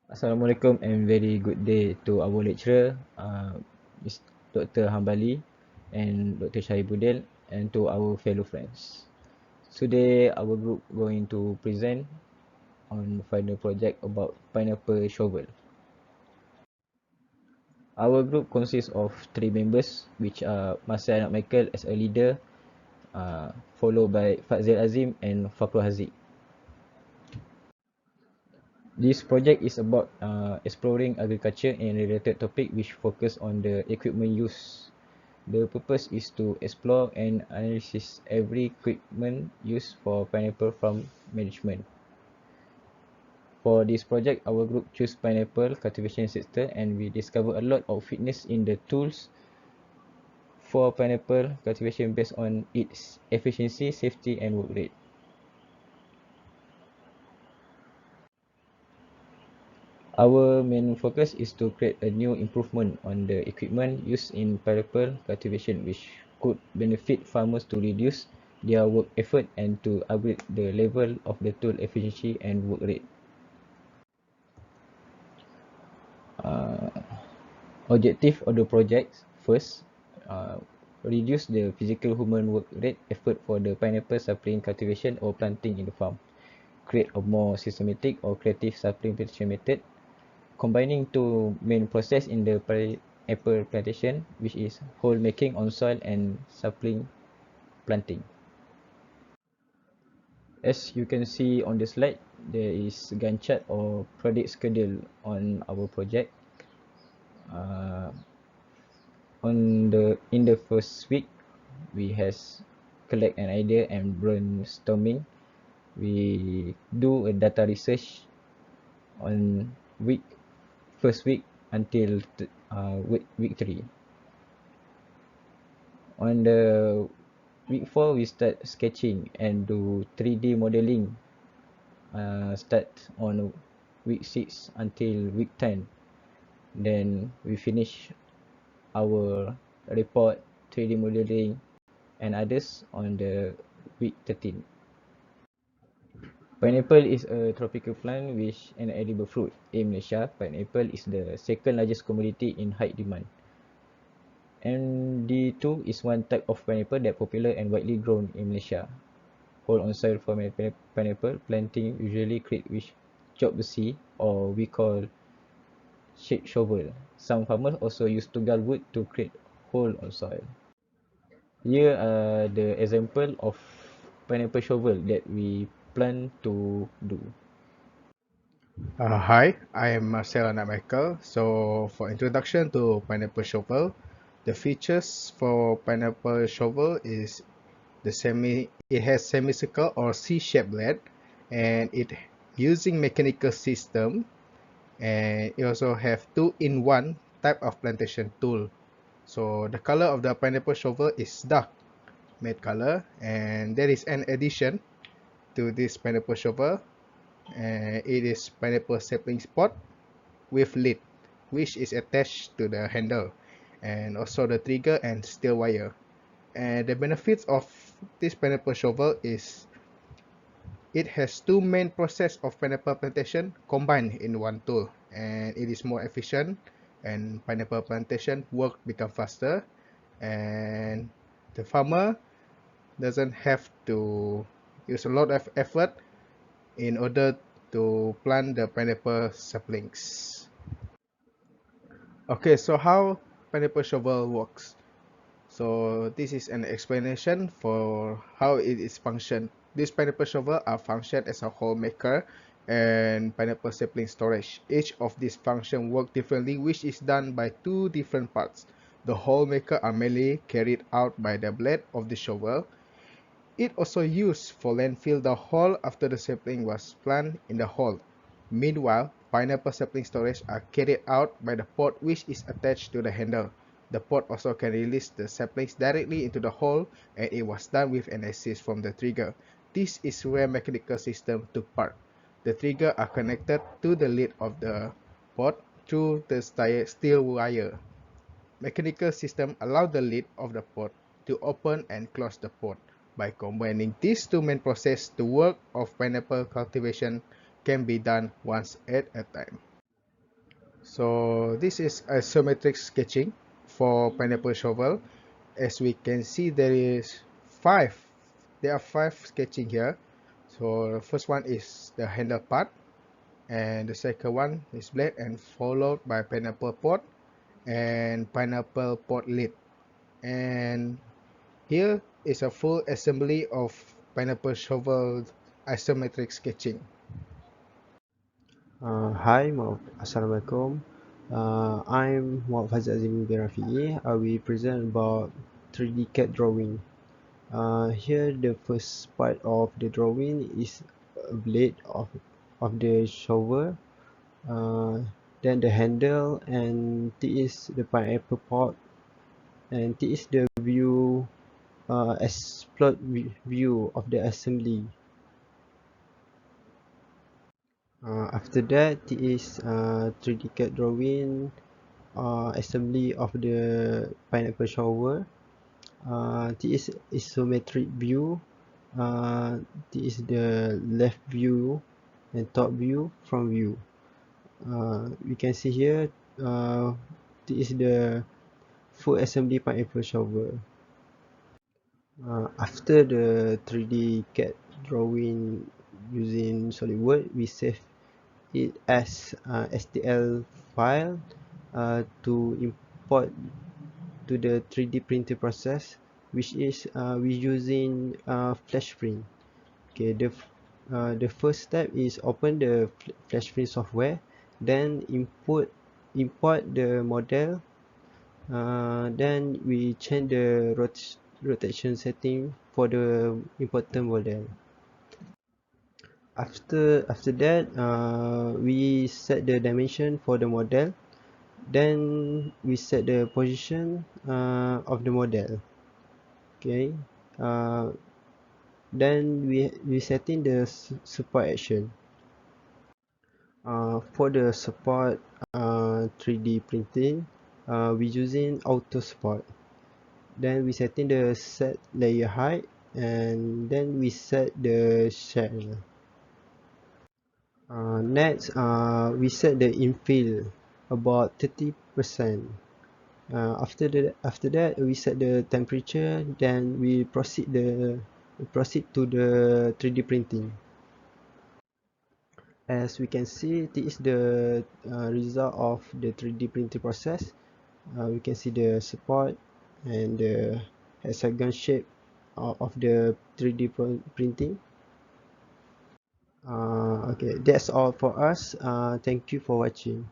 Assalamualaikum and very good day to our lecturer, Dr. Hambali and Dr. Syahibudin, and to our fellow friends. Today, our group going to present on final project about pineapple shovel. Our group consists of 3 members, which are MARCEL and MICHEAL as a leader, followed by Fadzil, Azim and FAKHRUL HAZIQ. This project is about exploring agriculture and related topic which focus on the equipment use. The purpose is to explore and analyze every equipment used for pineapple farm management. For this project, our group choose pineapple cultivation sector and we discover a lot of fitness in the tools for pineapple cultivation based on its efficiency, safety and work rate. Our main focus is to create a new improvement on the equipment used in pineapple cultivation which could benefit farmers to reduce their work effort and to upgrade the level of the tool efficiency and work rate. Objective of the project, first, reduce the physical human work rate effort for the pineapple sapling cultivation or planting in the farm. Create a more systematic or creative sapling plantation method combining two main process in the pineapple plantation, which is hole making on soil and sapling planting. As you can see on the slide, there is Gantt chart or project schedule on our project. In the first week, we has collect an idea and brainstorming. We do a data research on first week until week 3. On the week 4, we start sketching and do 3D modeling. Start on week 6 until week 10. Then we finish our report, 3D modeling and others on the week 13. Pineapple is a tropical plant which an edible fruit. In Malaysia, pineapple is the second largest commodity in high demand. MD2 is one type of pineapple that popular and widely grown in Malaysia. Hole on soil for pineapple planting usually create with chop besi or we call shade shovel. Some farmers also use tugal wood to create hole on soil. Here are the example of pineapple shovel that we plan to do. Hi, I am Marcel and Michael. So for introduction to pineapple shovel, the features for pineapple shovel is it has semicircle or C-shaped blade and it using mechanical system, and it also have 2-in-1 type of plantation tool. So the color of the pineapple shovel is dark matte color, and there is an addition to this pineapple shovel. It is pineapple sapling spot with lid, which is attached to the handle, and also the trigger and steel wire. And the benefits of this pineapple shovel is it has two main process of pineapple plantation combined in one tool, and it is more efficient, and pineapple plantation work become faster, and the farmer doesn't have to use a lot of effort in order to plant the pineapple saplings. Okay, so how pineapple shovel works. So this is an explanation for how it is function. This pineapple shovel are function as a hole maker and pineapple sapling storage. Each of these function work differently, which is done by two different parts. The hole maker are mainly carried out by the blade of the shovel. It also used for landfill the hole after the sapling was planted in the hole. Meanwhile, pineapple sapling storage are carried out by the pot which is attached to the handle. The pot also can release the saplings directly into the hole, and it was done with an assist from the trigger. This is where mechanical system took part. The trigger are connected to the lid of the pot through the steel wire. Mechanical system allow the lid of the pot to open and close the pot. By combining these two main processes, the work of pineapple cultivation can be done once at a time. So this is isometric sketching for pineapple shovel. As we can see, there are five sketching here. So the first one is the handle part, and the second one is blade, and followed by pineapple pot and pineapple pot lid. And here is a full assembly of pineapple shovel isometric sketching. Hi, Assalamualaikum. I'm Fadzil bin RAFIEE. I will present about 3D CAD drawing. Here, the first part of the drawing is a blade of the shovel, uh, then the handle, and this is the pineapple pot, and this is the view, explode view of the assembly. After that, this is 3D CAD drawing assembly of the pineapple shower. This is isometric view. This is the left view and top view, front view. We can see here, this is the full assembly pineapple shower. After the 3D CAD drawing using SolidWorks, we save it as STL file to import to the 3D printer process, which is we using flash print. Okay, the first step is open the flash print software, then import the model, then we change the rotation setting for the imported model. After that, we set the dimension for the model, then we set the position of the model. Okay, uh, then we setting the support action. For the support 3D printing, we using auto support. Then we setting the set layer height, and then we set the shell. Next, we set the infill about 30%. After that, we set the temperature. Then we proceed to the 3D printing. As we can see, this is the result of the 3D printing process. We can see the support and the hexagon shape of the 3D printing. Okay, that's all for us. Thank you for watching.